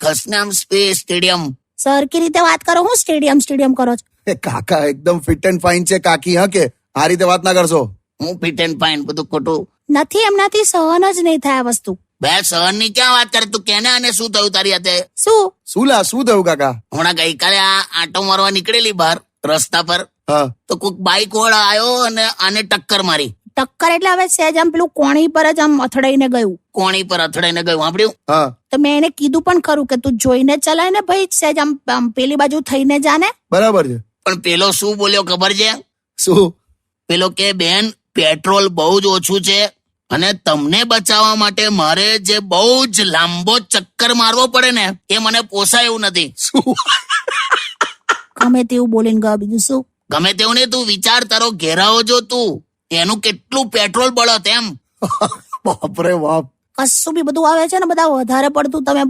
ખસનામ stadium. સરખી રીતે વાત કરો. હું સ્ટેડિયમ કરો છો? એ કાકા એકદમ ફિટ એન્ડ ફાઇન છે કાકી. હા કે આ રીતે વાત ના કરશો. હું ફિટ એન્ડ ફાઇન બધું ખોટું નથી, એમનાથી સહન જ નહીં થાય આ વસ્તુ. બે સહન ની ક્યાં વાત કરે તું? કેને અને શું થયું તારી હાથે? શું શું થયું કાકા? હમણાં ગઈકાલે આ આંટો મારવા નીકળેલી બહાર રસ્તા પર, હા તો કોઈક બાઇક વાળા આવ્યો અને આને ટક્કર મારી. ટક્કર એટલે હવે સહેજ આમ પેલું કોણી પર જ આમ અથડાઈને ગયું. કોણી પર અથડાઈને ગયું, સાંભળ્યું? હા તો મેં એને કીધું પણ ખરું કે તું જોઈને ચલાય ને ભાઈ, સહેજ આમ પેલી બાજુ થઈને જાને. બરાબર છે. પણ પેલો શું બોલ્યો ખબર છે? શું? પેલો કે બેન પેટ્રોલ બહુ જ ઓછું છે અને તમને બચાવવા માટે મારે જે બહુ જ લાંબો ચક્કર મારવો પડે ને એ મને પોસાય એવું નથી. શું? ગમે તેવું બોલીને ગયો. બીજું શું? ગમે તેવું ને, તું વિચાર, તારો ઘેરાવો જો તું, એનું કેટલું પેટ્રોલ બળત એમ. બાપરે બાપ. કશું બી બધું આવે છે ને બધા વધારે પડતું તમે